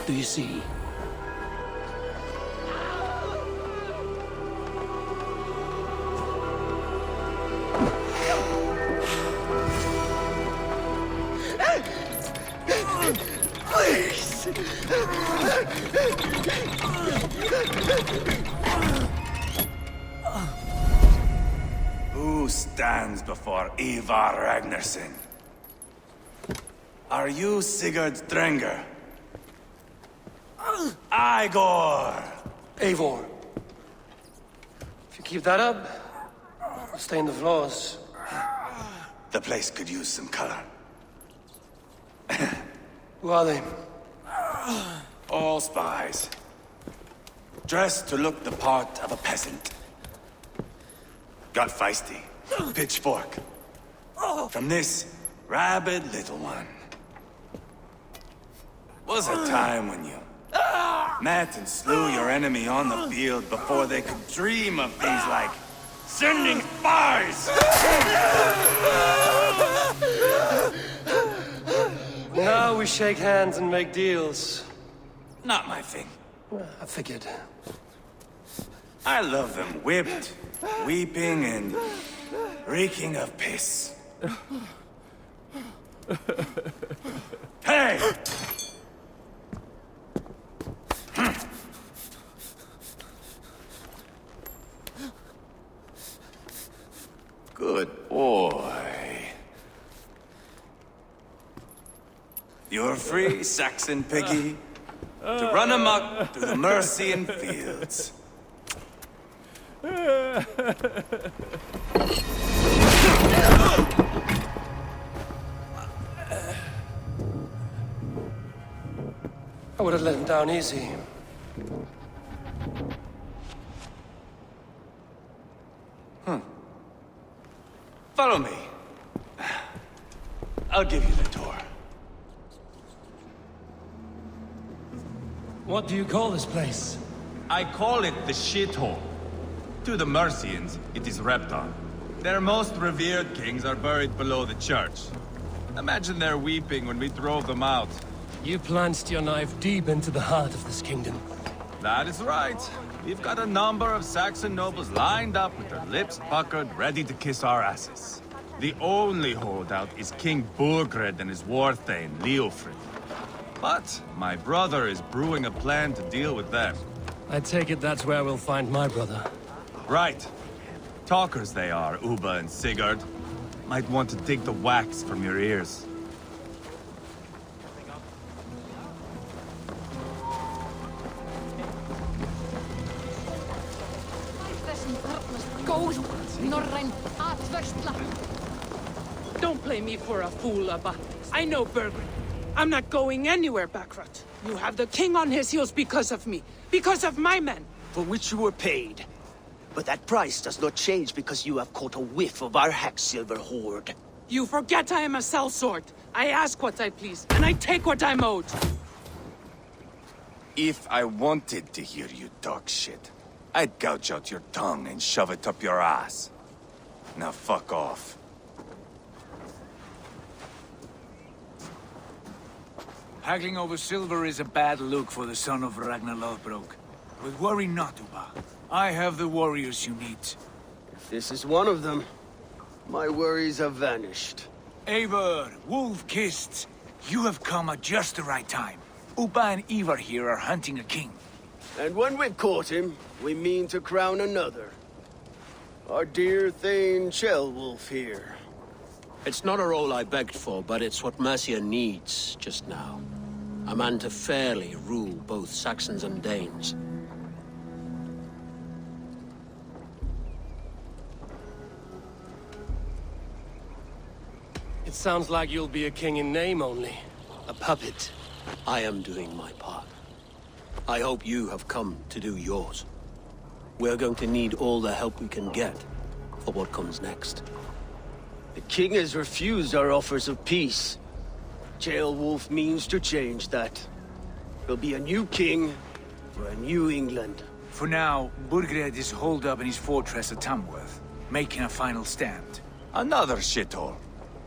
do you see? Please! Who stands before Ivar Ragnarsson? Are you Sigurd Drenger? Igor! Eivor. If you keep that up, I'll stay in the floors. The place could use some color. Who are they? All spies. Dressed to look the part of a peasant. Got feisty. Pitchfork. From this rabid little one. Was a time when you met and slew your enemy on the field before they could dream of things like sending spies! Now we shake hands and make deals. Not my thing. I figured. I love them whipped, weeping, and reeking of piss. Hey! Good boy. You're free, Saxon piggy, to run amok through the Mercian fields. I would have let him down easy. Follow me. I'll give you the tour. What do you call this place? I call it the shithole. To the Mercians, it is Repton. Their most revered kings are buried below the church. Imagine their weeping when we drove them out. You plunged your knife deep into the heart of this kingdom. That is right. We've got a number of Saxon nobles lined up with their lips puckered, ready to kiss our asses. The only holdout is King Burgred and his war thane, Leofrid. But my brother is brewing a plan to deal with them. I take it that's where we'll find my brother. Right. Talkers they are, Ubba and Sigurd. Might want to dig the wax from your ears. Don't play me for a fool, Ubba. I know Bergren. I'm not going anywhere, Backrot. You have the king on his heels because of me. Because of my men. For which you were paid. But that price does not change because you have caught a whiff of our Hacksilver hoard. You forget I am a sellsword. I ask what I please, and I take what I'm owed. If I wanted to hear you talk shit, I'd gouge out your tongue and shove it up your ass. Now fuck off. Haggling over silver is a bad look for the son of Ragnar Lothbrok. But worry not, Ubba. I have the warriors you need. If this is one of them, my worries have vanished. Eivor, wolf-kissed, you have come at just the right time. Ubba and Ivar here are hunting a king. And when we've caught him, we mean to crown another. Our dear Thane Chelwolf here. It's not a role I begged for, but it's what Mercia needs just now. A man to fairly rule both Saxons and Danes. It sounds like you'll be a king in name only. A puppet. I am doing my part. I hope you have come to do yours. We're going to need all the help we can get for what comes next. The king has refused our offers of peace. Chelwolf means to change that. There'll be a new king for a new England. For now, Burgred is holed up in his fortress at Tamworth, making a final stand. Another shithole.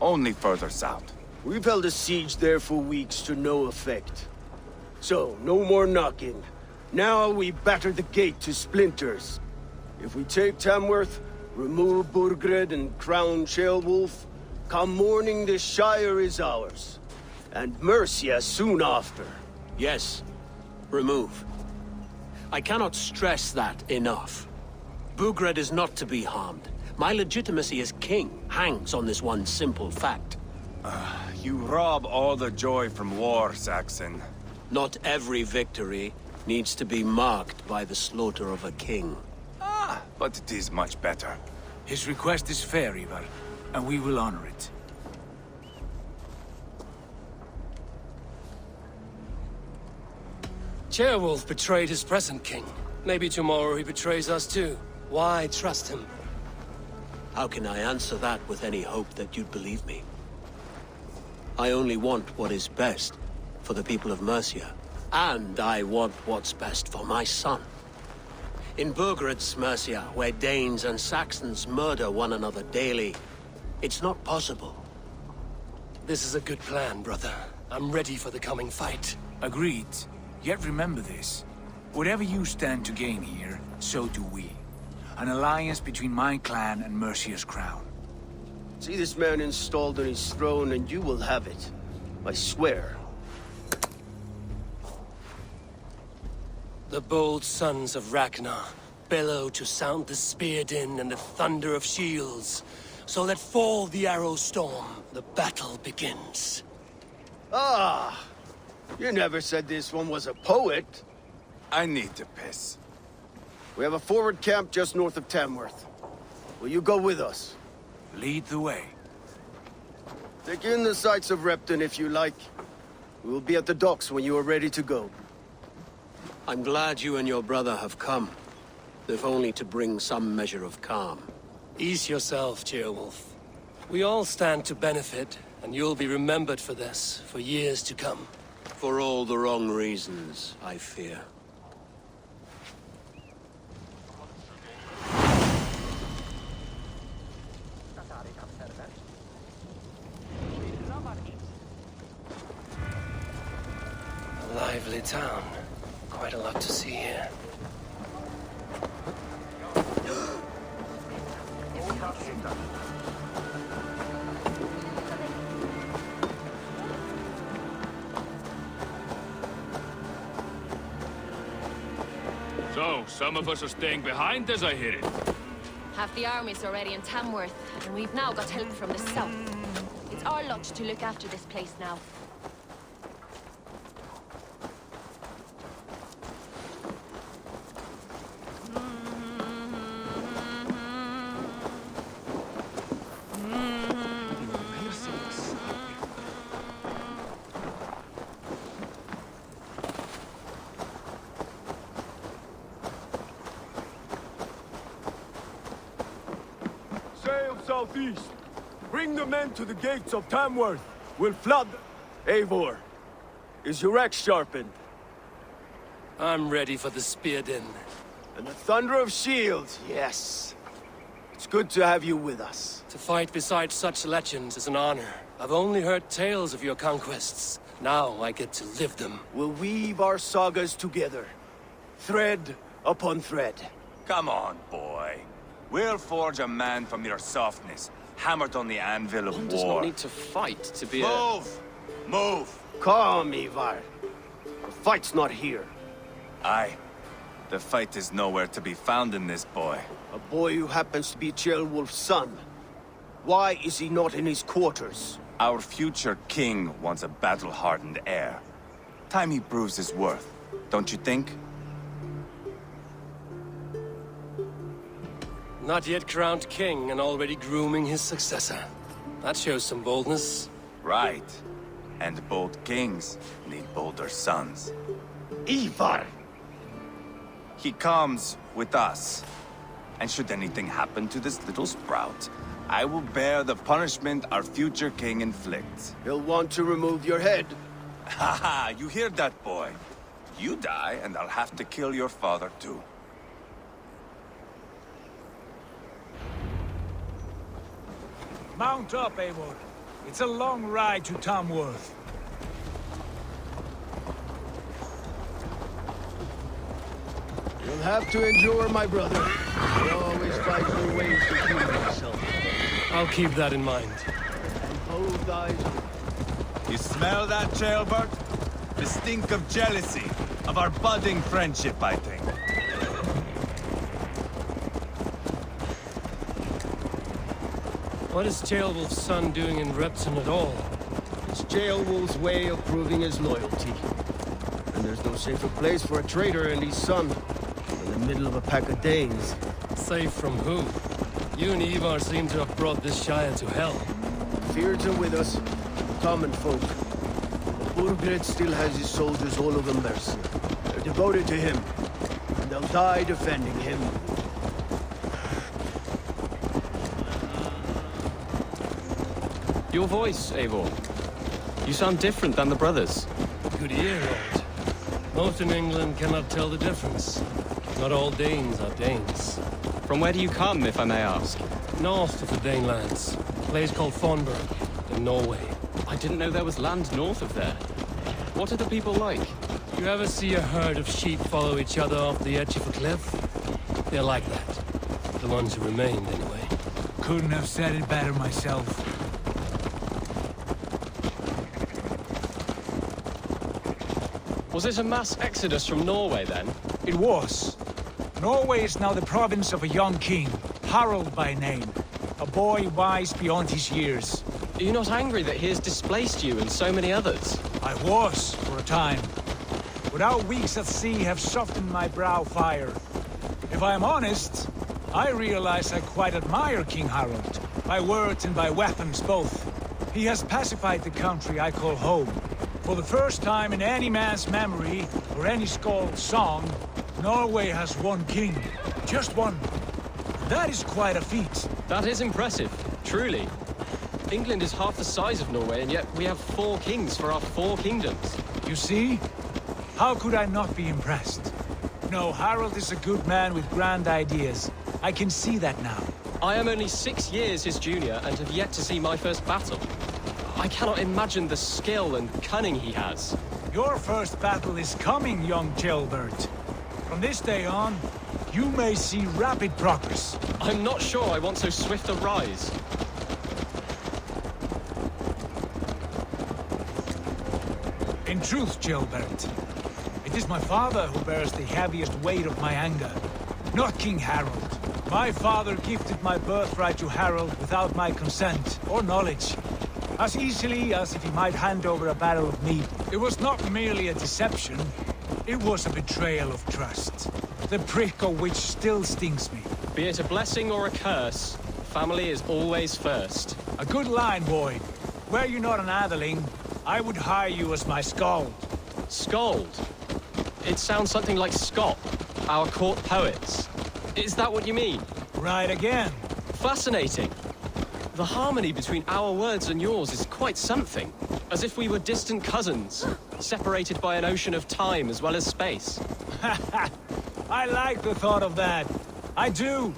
Only further south. We've held a siege there for weeks to no effect. So, no more knocking. Now we batter the gate to splinters. If we take Tamworth, remove Burgred and crown Ceolwulf, come morning the Shire is ours. And Mercia soon after. Yes, remove. I cannot stress that enough. Burgred is not to be harmed. My legitimacy as king hangs on this one simple fact. You rob all the joy from war, Saxon. Not every victory needs to be marked by the slaughter of a king. But it is much better. His request is fair, Ivar, and we will honor it. Ceolwulf betrayed his present king. Maybe tomorrow he betrays us too. Why trust him? How can I answer that with any hope that you'd believe me? I only want what is best for the people of Mercia. And I want what's best for my son. In Burgred's Mercia, where Danes and Saxons murder one another daily, it's not possible. This is a good plan, brother. I'm ready for the coming fight. Agreed. Yet remember this. Whatever you stand to gain here, so do we. An alliance between my clan and Mercia's crown. See this man installed on his throne and you will have it. I swear. The bold sons of Ragnar bellow to sound the spear din and the thunder of shields. So let fall the arrow storm. The battle begins. Ah! You never said this one was a poet. I need to piss. We have a forward camp just north of Tamworth. Will you go with us? Lead the way. Take in the sights of Repton if you like. We will be at the docks when you are ready to go. I'm glad you and your brother have come, if only to bring some measure of calm. Ease yourself, Ceolwulf. We all stand to benefit, and you'll be remembered for this, for years to come. For all the wrong reasons, I fear. A lively town. Quite a lot to see here. So, some of us are staying behind as I hear it. Half the army's already in Tamworth, and we've now got help from the south. It's our lot to look after this place now. Sail southeast. Bring the men to the gates of Tamworth. We'll flood. Eivor, is your axe sharpened? I'm ready for the spear din. And the thunder of shields, yes. It's good to have you with us. To fight beside such legends is an honor. I've only heard tales of your conquests. Now I get to live them. We'll weave our sagas together. Thread upon thread. Come on, boy. We'll forge a man from your softness, hammered on the anvil of One does not war. need to fight to be Move! Move! Calm, Ivar. The fight's not here. Aye. The fight is nowhere to be found in this boy. A boy who happens to be Ceolwulf's son. Why is he not in his quarters? Our future king wants a battle-hardened heir. Time he proves his worth, don't you think? Not yet crowned king and already grooming his successor. That shows some boldness. Right. And bold kings need bolder sons. Ivar! He comes with us. And should anything happen to this little sprout, I will bear the punishment our future king inflicts. He'll want to remove your head. Haha, you hear that, boy? You die, and I'll have to kill your father, too. Mount up, Eivor. It's a long ride to Tamworth. You'll have to endure, my brother. He always finds new ways to prove himself. I'll keep that in mind. And hold eyes. You smell that, jailbird? The stink of jealousy, of our budding friendship, I think. What is Ceolwulf's son doing in Repton at all? It's Ceolwulf's way of proving his loyalty. And there's no safer place for a traitor and his son in the middle of a pack of Danes. Safe from who? You and Ivar seem to have brought this Shire to hell. Fears are with us, common folk. Burgred still has his soldiers all over Mercia. They're devoted to him, and they'll die defending him. Your voice, Eivor. You sound different than the brothers. Good ear, Lord. Most in England cannot tell the difference. Not all Danes are Danes. From where do you come, if I may ask? North of the Danelands. A place called Thornburg, in Norway. I didn't know there was land north of there. What are the people like? You ever see a herd of sheep follow each other off the edge of a cliff? They're like that. The ones who remained, anyway. Couldn't have said it better myself. Was it a mass exodus from Norway, then? It was. Norway is now the province of a young king, Harald by name. A boy wise beyond his years. Are you not angry that he has displaced you and so many others? I was, for a time. But our weeks at sea have softened my brow fire. If I am honest, I realize I quite admire King Harald. By words and by weapons both. He has pacified the country I call home. For the first time in any man's memory, or any skald's song, Norway has one king. Just one. That is quite a feat. That is impressive, truly. England is half the size of Norway, and yet we have 4 kings for our 4 kingdoms. You see? How could I not be impressed? No, Harald is a good man with grand ideas. I can see that now. I am only 6 years his junior and have yet to see my first battle. I cannot imagine the skill and cunning he has. Your first battle is coming, young jailbird. From this day on, you may see rapid progress. I'm not sure I want so swift a rise. In truth, jailbird, it is my father who bears the heaviest weight of my anger, not King Harald. My father gifted my birthright to Harald without my consent or knowledge. As easily as if he might hand over a barrel of meat. It was not merely a deception, it was a betrayal of trust. The prick of which still stings me. Be it a blessing or a curse, family is always first. A good line, boy. Were you not an atheling, I would hire you as my skald. Skald? It sounds something like Scott, our court poets. Is that what you mean? Right again. Fascinating. The harmony between our words and yours is quite something. As if we were distant cousins, separated by an ocean of time as well as space. I like the thought of that. I do.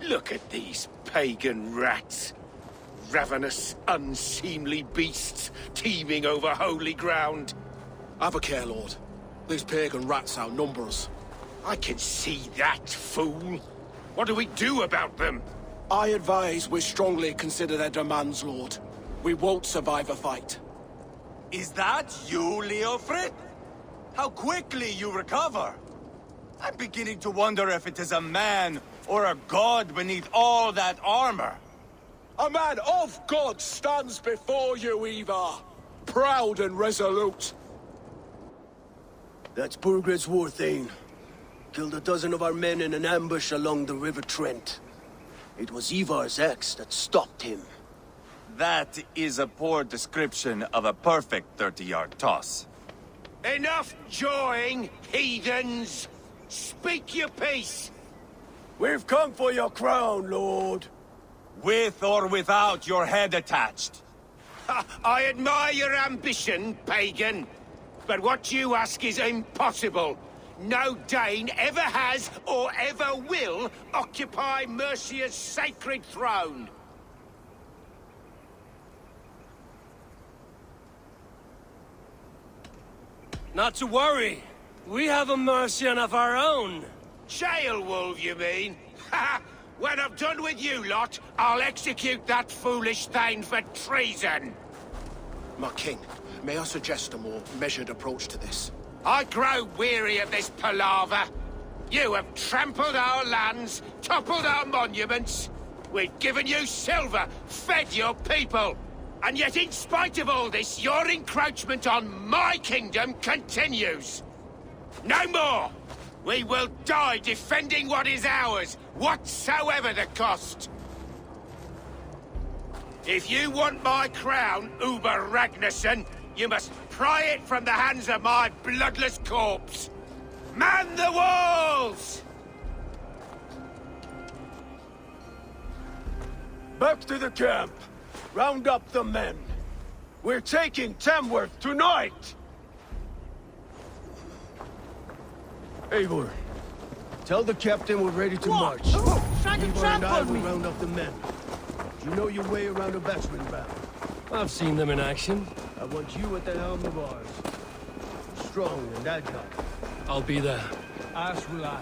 Look at these pagan rats. ravenous, unseemly beasts teeming over holy ground. Have a care, Lord. These pagan rats outnumber us. I can see that, fool. What do we do about them? I advise we strongly consider their demands, Lord. We won't survive a fight. Is that you, Leofrid? How quickly you recover! I'm beginning to wonder if it is a man or a god beneath all that armor. A man of God stands before you, Ivar. Proud and resolute. That's Burgred's Warthane. Killed a dozen of our men in an ambush along the River Trent. It was Ivar's axe that stopped him. That is a poor description of a perfect 30-yard toss. Enough jawing, heathens! Speak your piece! We've come for your crown, Lord. With or without your head attached. Ha, I admire your ambition, pagan. But what you ask is impossible. No Dane ever has or ever will occupy Mercia's sacred throne. Not to worry. We have a Mercian of our own. Jail wolf, you mean? Ha! When I'm done with you lot, I'll execute that foolish Thane for treason. My king, may I suggest a more measured approach to this? I grow weary of this palaver. You have trampled our lands, toppled our monuments. We've given you silver, fed your people. And yet in spite of all this, your encroachment on my kingdom continues. No more! We will die defending what is ours, whatsoever the cost. If you want my crown, Uber Ragnarsson, you must pry it from the hands of my bloodless corpse. Man the walls! Back to the camp. Round up the men. We're taking Tamworth tonight! Eivor, tell the captain we're ready to march. Trying to Eivor and I trample will me! round up the men. You know your way around a battering ram. I've seen them in action. I want you at the helm of ours. Strong and agile. I'll be there. As will I.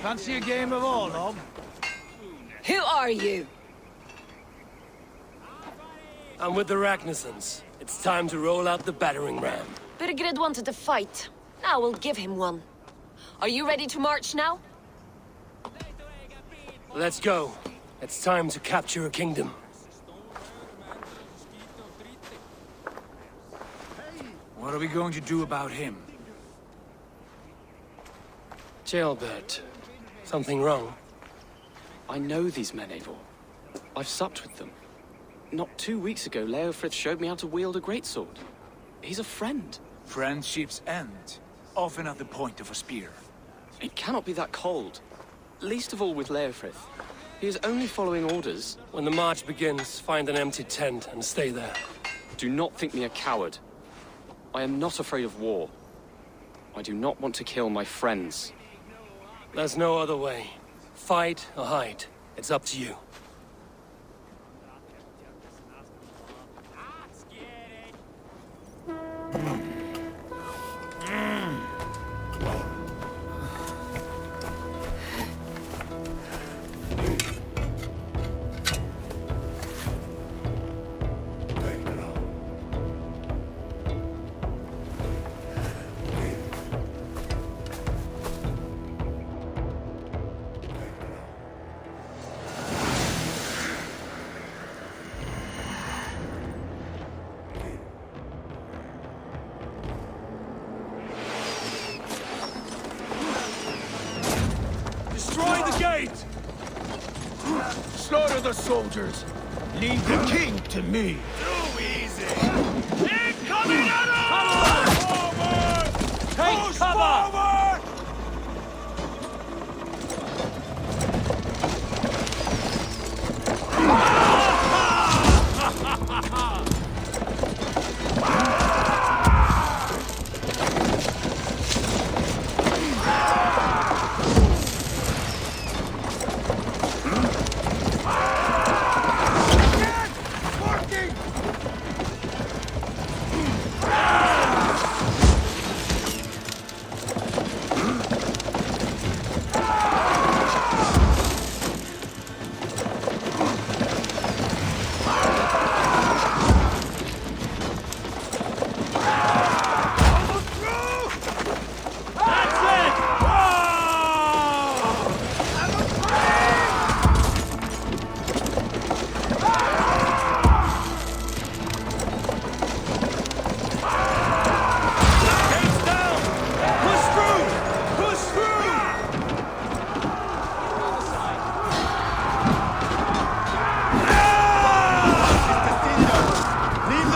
Fancy a game of all, Lord? Who are you? I'm with the Ragnarssons. It's time to roll out the battering ram. Burgred wanted to fight. Now we'll give him one. Are you ready to march now? Let's go. It's time to capture a kingdom. What are we going to do about him? Jailbird. Something wrong? I know these men, Eivor. I've supped with them. Not 2 weeks ago, Leofrith showed me how to wield a greatsword. He's a friend. Friendship's end. Often at the point of a spear. It cannot be that cold. Least of all with Leofrith. He is only following orders. When the march begins, find an empty tent and stay there. Do not think me a coward. I am not afraid of war. I do not want to kill my friends. There's no other way. Fight or hide. It's up to you. Destroy the gate! Slaughter the soldiers. Leave the king to me. Too easy! Incoming arrows! Forward! Take cover!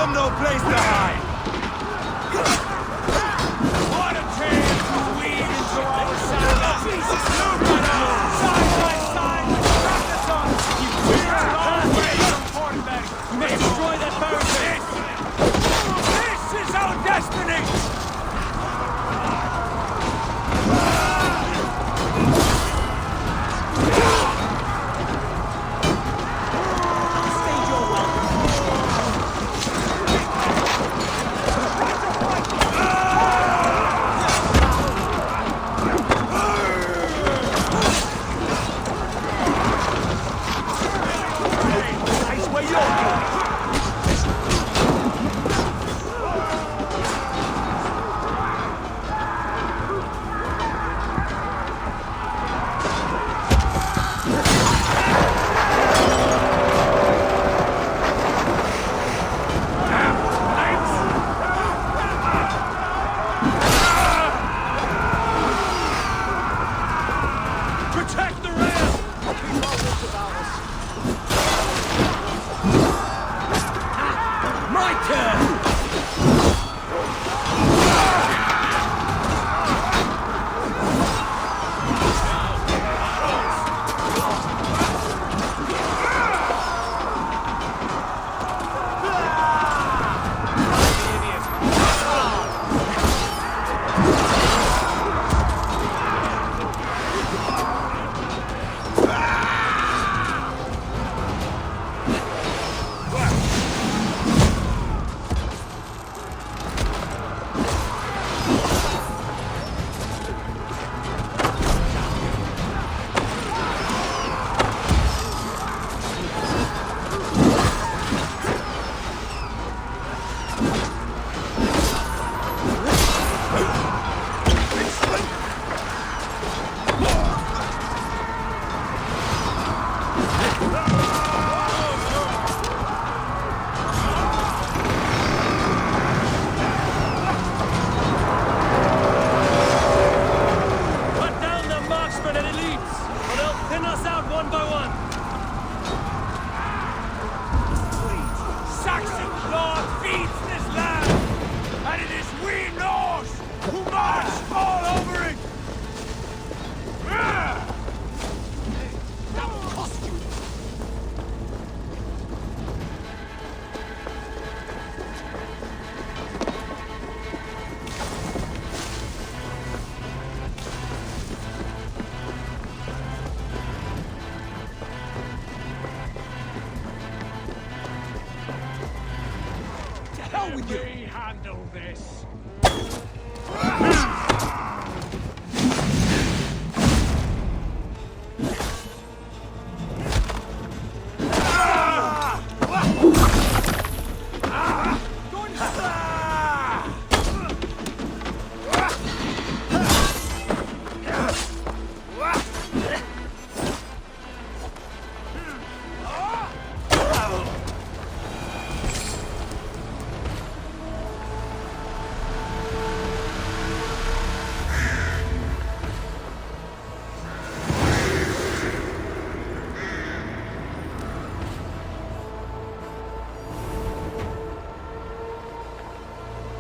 them no place to hide! What a chance to weave into our saga! Jesus, look at us! Side by side, practice on! We are a long way from Portland! We must destroy that barricade! This is our destiny!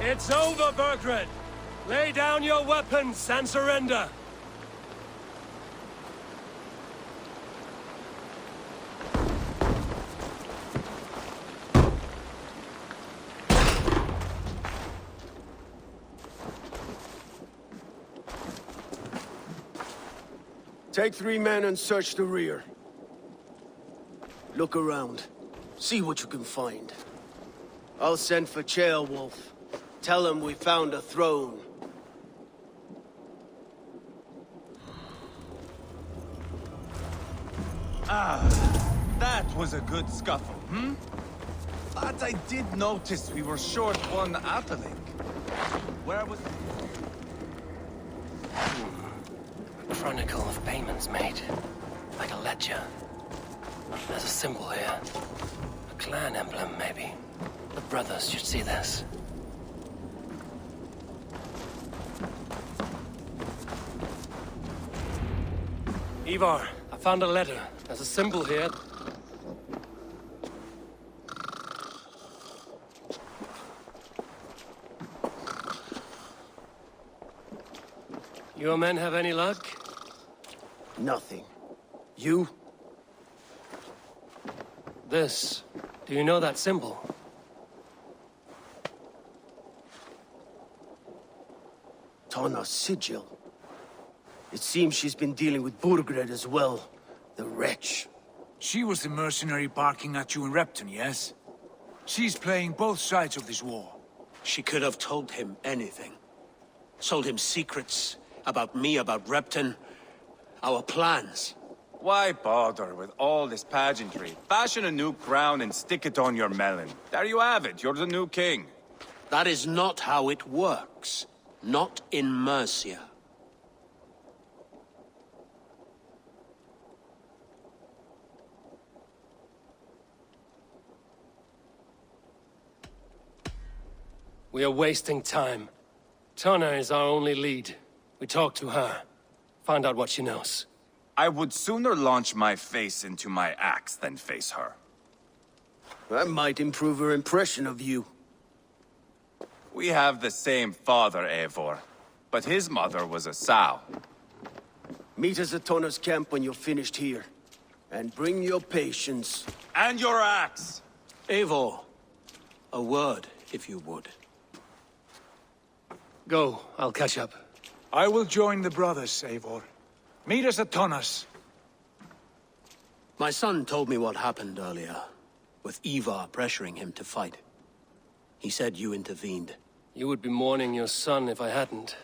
It's over, Burgred! Lay down your weapons and surrender! Take 3 men and search the rear. Look around. See what you can find. I'll send for Ceolwulf. Tell him we found a throne. That was a good scuffle, hmm? But I did notice we were short one atheling. Where was... A chronicle of payments made. Like a ledger. There's a symbol here. A clan emblem, maybe. The brothers should see this. Ivar, I found a letter. There's a symbol here. Your men have any luck? Nothing. You? This. Do you know that symbol? Tana's sigil. It seems she's been dealing with Burgred as well. The wretch. She was the mercenary barking at you in Repton, yes? She's playing both sides of this war. She could have told him anything. Told him secrets about me, about Repton, our plans. Why bother with all this pageantry? Fashion a new crown and stick it on your melon. There you have it, you're the new king. That is not how it works. Not in Mercia. We are wasting time. Tana is our only lead. We talk to her. Find out what she knows. I would sooner launch my face into my axe than face her. That might improve her impression of you. We have the same father, Eivor. But his mother was a sow. Meet us at Tana's camp when you're finished here. And bring your patience. And your axe! Eivor, a word, if you would. Go, I'll catch up. I will join the brothers, Eivor. Meet us at Tana's. My son told me what happened earlier, with Ivar pressuring him to fight. He said you intervened. You would be mourning your son if I hadn't.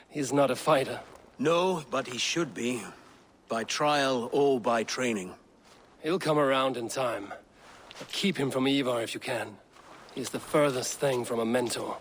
He's not a fighter. No, but he should be. By trial or by training. He'll come around in time. But keep him from Ivar if you can. He's the furthest thing from a mentor.